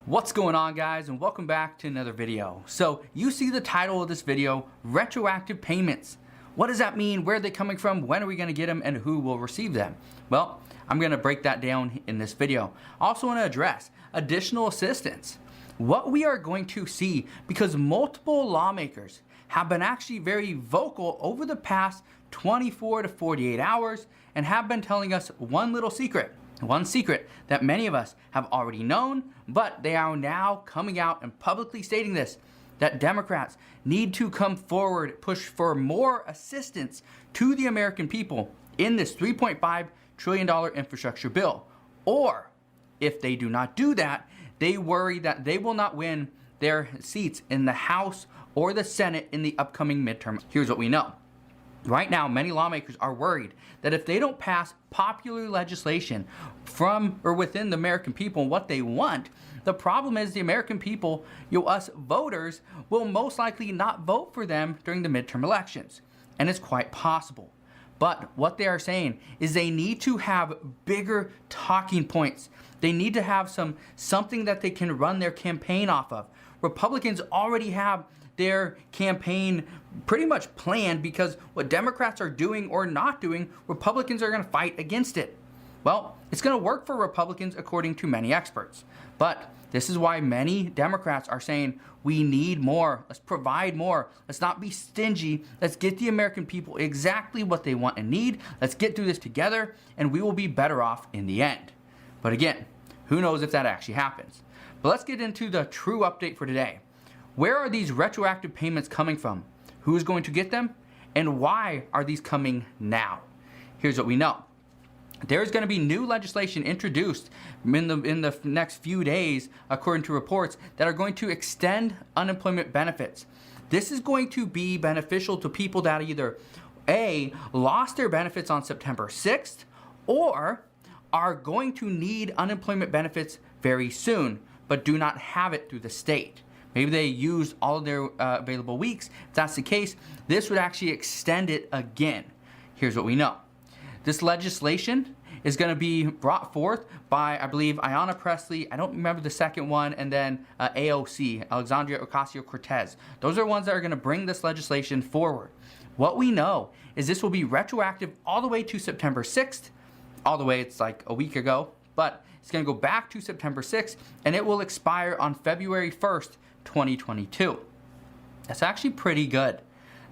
What's going on, guys, and welcome back to another video. So you see the title of this video, Retroactive Payments. What does that mean? Where are they coming from? When are we going to get them, and who will receive them? Well, I'm going to break that down in this video. I also want to address additional assistance. What we are going to see, because multiple lawmakers have been actually very vocal over the past 24 to 48 hours and have been telling us one little secret. One secret that many of us have already known, but they are now coming out and publicly stating this, that Democrats need to come forward, push for more assistance to the American people in this $3.5 trillion infrastructure bill. Or if they do not do that, they worry that they will not win their seats in the House or the Senate in the upcoming midterm. Here's what we know. Right now, many lawmakers are worried that if they don't pass popular legislation from or within the American people and what they want, the problem is the American people, us voters, will most likely not vote for them during the midterm elections. And it's quite possible. But what they are saying is they need to have bigger talking points. They need to have something that they can run their campaign off of. Republicans already have their campaign pretty much planned, because what Democrats are doing or not doing, Republicans are going to fight against it. Well, it's going to work for Republicans according to many experts. But this is why many Democrats are saying we need more. Let's provide more. Let's not be stingy. Let's get the American people exactly what they want and need. Let's get through this together, and we will be better off in the end. But again, who knows if that actually happens. But let's get into the true update for today. Where are these retroactive payments coming from? Who is going to get them? And why are these coming now? Here's what we know. There's going to be new legislation introduced in the next few days, according to reports, that are going to extend unemployment benefits. This is going to be beneficial to people that either A, lost their benefits on September 6th, or are going to need unemployment benefits very soon, but do not have it through the state. Maybe they used all of their available weeks. If that's the case, this would actually extend it again. Here's what we know. This legislation is going to be brought forth by, I believe, Ayanna Pressley. I don't remember the second one. And then AOC, Alexandria Ocasio-Cortez. Those are ones that are going to bring this legislation forward. What we know is this will be retroactive all the way to September 6th. All the way, it's like a week ago. But it's going to go back to September 6th, and it will expire on February 1st, 2022. That's actually pretty good.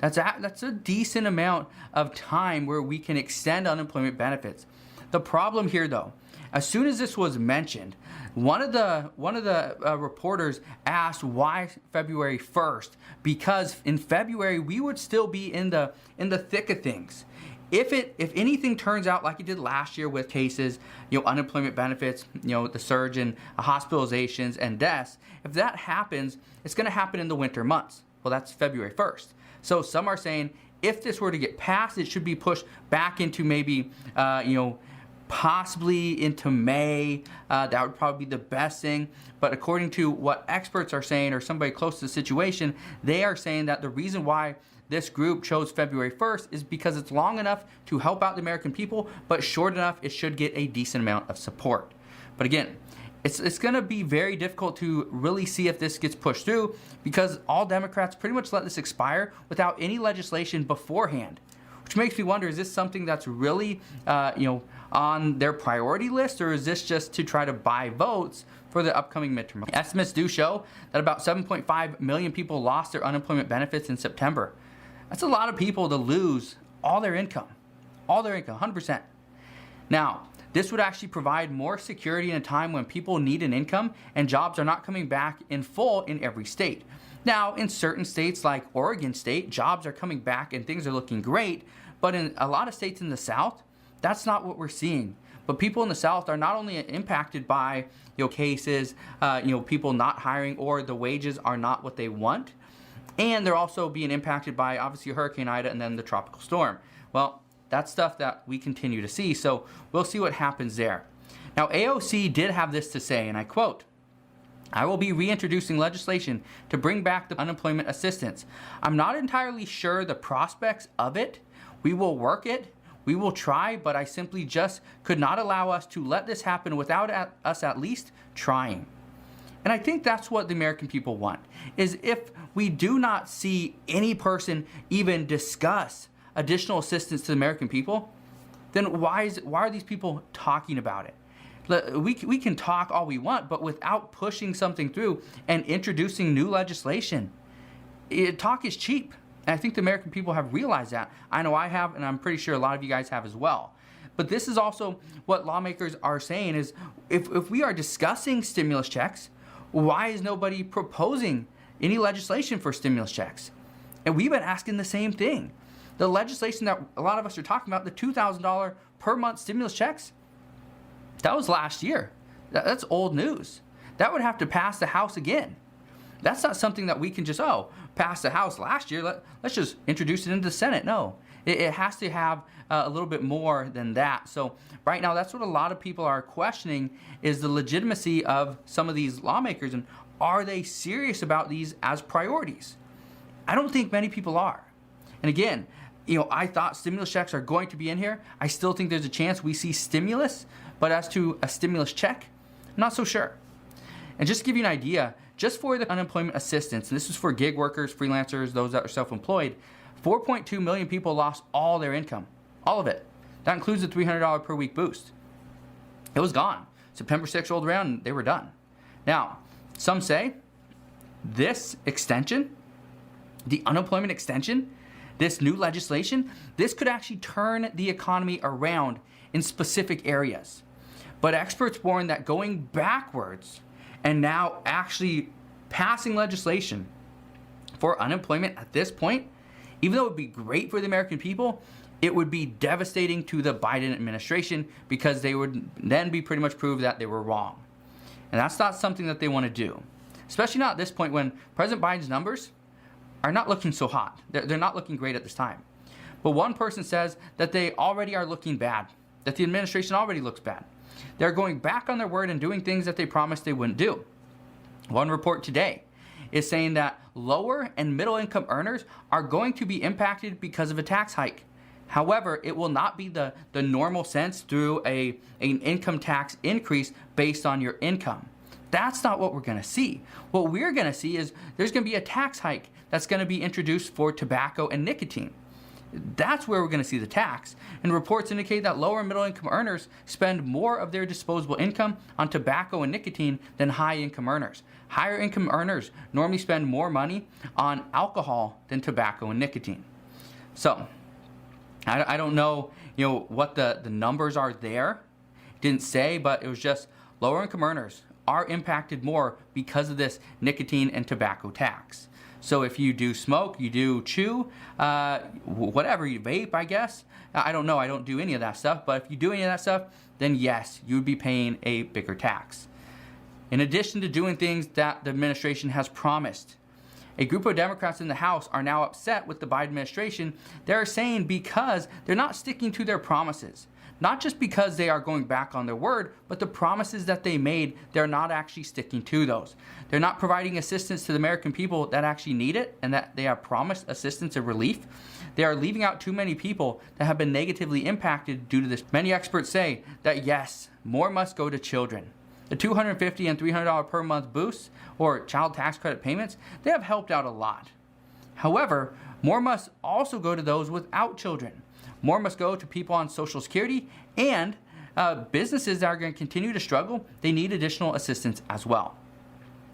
That's a decent amount of time where we can extend unemployment benefits. The problem here, though, as soon as this was mentioned, one of the reporters asked why February 1st, because in February we would still be in the thick of things. If anything turns out like it did last year with cases, unemployment benefits, the surge in hospitalizations and deaths, if that happens, it's going to happen in the winter months. Well, that's February 1st. So some are saying if this were to get passed, it should be pushed back into maybe, possibly into May. That would probably be the best thing. But according to what experts are saying, or somebody close to the situation, they are saying that the reason why this group chose February 1st is because it's long enough to help out the American people, but short enough it should get a decent amount of support. But again, it's going to be very difficult to really see if this gets pushed through, because all Democrats pretty much let this expire without any legislation beforehand, which makes me wonder, is this something that's really on their priority list, or is this just to try to buy votes for the upcoming midterm? Estimates do show that about 7.5 million people lost their unemployment benefits in September. That's a lot of people to lose all their income, 100%. Now, this would actually provide more security in a time when people need an income and jobs are not coming back in full in every state. Now, in certain states like Oregon State, jobs are coming back and things are looking great, but in a lot of states in the South, that's not what we're seeing. But people in the South are not only impacted by cases, people not hiring, or the wages are not what they want, and they're also being impacted by, obviously, Hurricane Ida and then the tropical storm. Well, that's stuff that we continue to see, so we'll see what happens there. Now, AOC did have this to say, and I quote, "I will be reintroducing legislation to bring back the unemployment assistance. I'm not entirely sure the prospects of it. We will work it. We will try, but I simply just could not allow us to let this happen without us at least trying." And I think that's what the American people want, is if we do not see any person even discuss additional assistance to the American people, then why are these people talking about it? We can talk all we want, but without pushing something through and introducing new legislation, talk is cheap. And I think the American people have realized that. I know I have, and I'm pretty sure a lot of you guys have as well. But this is also what lawmakers are saying is, if we are discussing stimulus checks, why is nobody proposing any legislation for stimulus checks? And we've been asking the same thing. The legislation that a lot of us are talking about, the $2,000 per month stimulus checks, that was last year. That's old news. That would have to pass the House again. That's not something that we can just, pass the House last year, let's just introduce it into the Senate. No, it has to have a little bit more than that. So right now, that's what a lot of people are questioning, is the legitimacy of some of these lawmakers, and are they serious about these as priorities? I don't think many people are. And again, I thought stimulus checks are going to be in here. I still think there's a chance we see stimulus, but as to a stimulus check, I'm not so sure. And just to give you an idea, just for the unemployment assistance, and this is for gig workers, freelancers, those that are self-employed, 4.2 million people lost all their income, all of it. That includes the $300 per week boost. It was gone. September 6th rolled around and they were done. Now, some say this extension, the unemployment extension, this new legislation, this could actually turn the economy around in specific areas. But experts warn that going backwards and now actually passing legislation for unemployment at this point, even though it would be great for the American people, it would be devastating to the Biden administration, because they would then be pretty much proved that they were wrong. And that's not something that they want to do, especially not at this point when President Biden's numbers are not looking so hot. They're not looking great at this time. But one person says that they already are looking bad, that the administration already looks bad. They're going back on their word and doing things that they promised they wouldn't do. One report today is saying that lower and middle income earners are going to be impacted because of a tax hike. However, it will not be the normal sense through an income tax increase based on your income. That's not what we're going to see. What we're going to see is there's going to be a tax hike that's going to be introduced for tobacco and nicotine. That's where we're going to see the tax. And reports indicate that lower and middle income earners spend more of their disposable income on tobacco and nicotine than high income earners. Higher income earners normally spend more money on alcohol than tobacco and nicotine. So I don't know, what the numbers are there. It didn't say, but it was just lower income earners are impacted more because of this nicotine and tobacco tax. So if you do smoke, you do chew, whatever, you vape, I guess. I don't know, I don't do any of that stuff, but if you do any of that stuff, then yes, you would be paying a bigger tax. In addition to doing things that the administration has promised, a group of Democrats in the House are now upset with the Biden administration. They're saying because they're not sticking to their promises. Not just because they are going back on their word, but the promises that they made, they're not actually sticking to those. They're not providing assistance to the American people that actually need it and that they have promised assistance and relief. They are leaving out too many people that have been negatively impacted due to this. Many experts say that yes, more must go to children. The $250 and $300 per month boosts or child tax credit payments, they have helped out a lot. However, more must also go to those without children. More must go to people on Social Security, and businesses that are going to continue to struggle, they need additional assistance as well.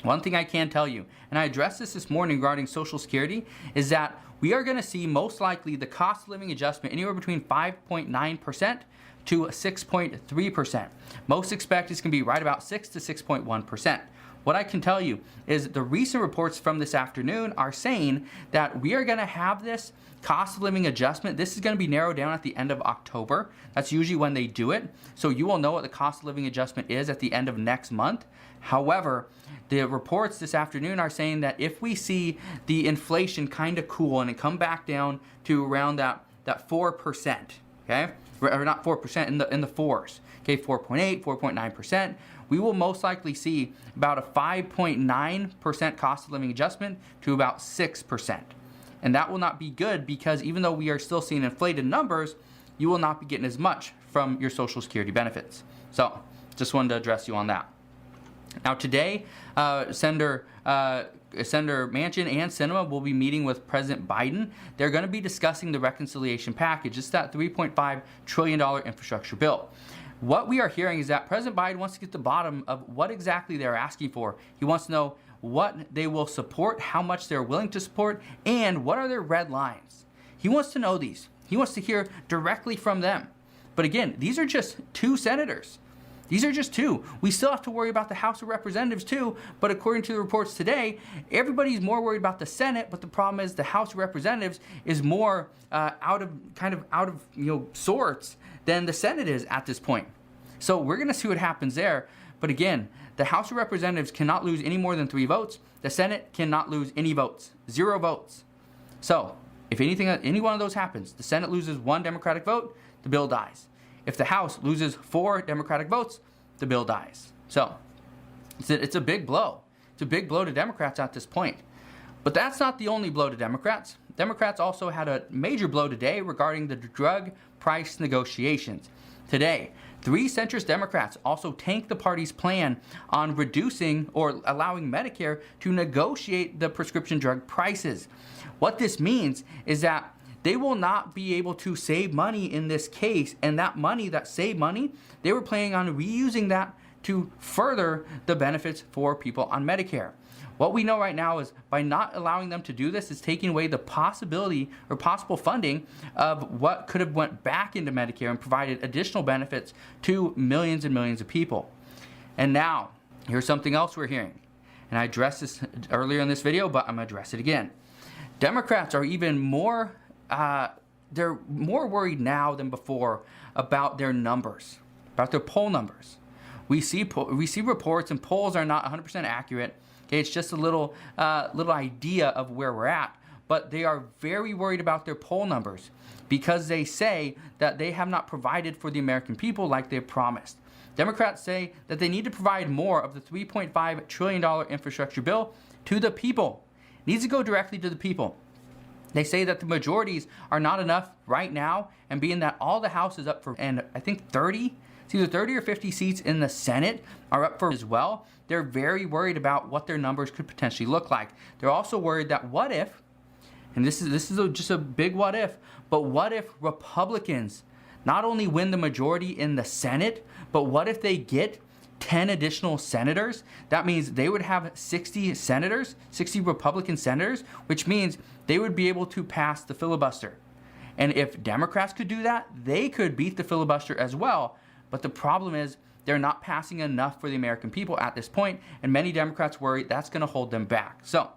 One thing I can tell you, and I addressed this morning regarding Social Security, is that we are going to see most likely the cost of living adjustment anywhere between 5.9% to 6.3%. Most expect it's going to be right about 6 to 6.1%. What I can tell you is the recent reports from this afternoon are saying that we are going to have this cost of living adjustment. This is going to be narrowed down at the end of October. That's usually when they do it. So you will know what the cost of living adjustment is at the end of next month. However, the reports this afternoon are saying that if we see the inflation kind of cool and it come back down to around that 4%, okay? Or not 4%, in the fours, okay, 4.8, 4.9%, we will most likely see about a 5.9% cost of living adjustment to about 6%. And that will not be good because even though we are still seeing inflated numbers, you will not be getting as much from your Social Security benefits. So just wanted to address you on that. Now today, Senator Manchin and Sinema will be meeting with President Biden. They're going to be discussing the reconciliation package. It's that $3.5 trillion infrastructure bill. What we are hearing is that President Biden wants to get to the bottom of what exactly they're asking for. He wants to know what they will support, how much they're willing to support, and what are their red lines. He wants to know these. He wants to hear directly from them. But again, these are just 2 senators. These are just 2. We still have to worry about the House of Representatives too, but according to the reports today, everybody's more worried about the Senate, but the problem is the House of Representatives is more out of sorts than the Senate is at this point. So we're going to see what happens there. But again, the House of Representatives cannot lose any more than 3 votes. The Senate cannot lose any votes. 0 votes. So if any one of those happens, the Senate loses 1 Democratic vote, the bill dies. If the House loses 4 Democratic votes, the bill dies. So it's a big blow. It's a big blow to Democrats at this point. But that's not the only blow to Democrats. Democrats also had a major blow today regarding the drug price negotiations. Today, 3 centrist Democrats also tanked the party's plan on reducing or allowing Medicare to negotiate the prescription drug prices. What this means is that they will not be able to save money in this case, and that money, that saved money, they were planning on reusing that to further the benefits for people on Medicare. What we know right now is by not allowing them to do this is taking away the possibility or possible funding of what could have went back into Medicare and provided additional benefits to millions and millions of people. And now, here's something else we're hearing. And I addressed this earlier in this video, but I'm going to address it again. Democrats are even more they're more worried now than before about their numbers, about their poll numbers. We see reports, and polls are not 100% accurate. Okay, it's just a little idea of where we're at. But they are very worried about their poll numbers because they say that they have not provided for the American people like they promised. Democrats say that they need to provide more of the $3.5 trillion infrastructure bill to the people. It needs to go directly to the people. They say that the majorities are not enough right now, and being that all the House is up for, and I think it's either 30 or 50 seats in the Senate are up for as well, they're very worried about what their numbers could potentially look like. They're also worried that what if, and this is just a big what if, but what if Republicans not only win the majority in the Senate, but what if they get 10 additional senators? That means they would have 60 senators, 60 Republican senators, which means they would be able to pass the filibuster. And if Democrats could do that, they could beat the filibuster as well. But the problem is they're not passing enough for the American people at this point, and many Democrats worry that's going to hold them back. So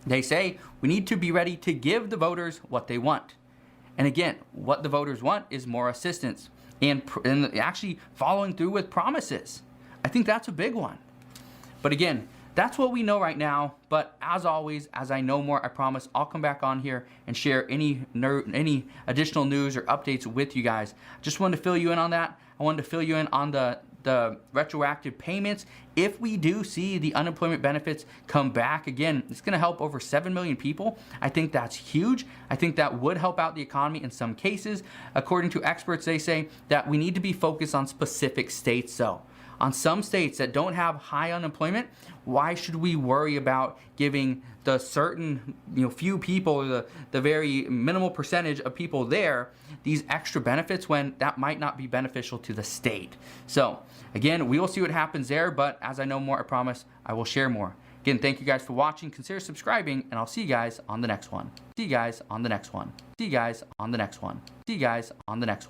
they say we need to be ready to give the voters what they want. And again, what the voters want is more assistance and actually following through with promises. I think that's a big one. But again, that's what we know right now. But as always, as I know more, I promise I'll come back on here and share any additional news or updates with you guys. Just wanted to fill you in on that. I wanted to fill you in on the retroactive payments. If we do see the unemployment benefits come back again, it's going to help over 7 million people. I think that's huge. I think that would help out the economy in some cases. According to experts, they say that we need to be focused on specific states though. On some states that don't have high unemployment, why should we worry about giving the certain few people, the very minimal percentage of people there, these extra benefits when that might not be beneficial to the state? So again, we will see what happens there, but as I know more, I promise I will share more. Again, thank you guys for watching. Consider subscribing, and I'll see you guys on the next one. See you guys on the next one. See you guys on the next one. See you guys on the next one.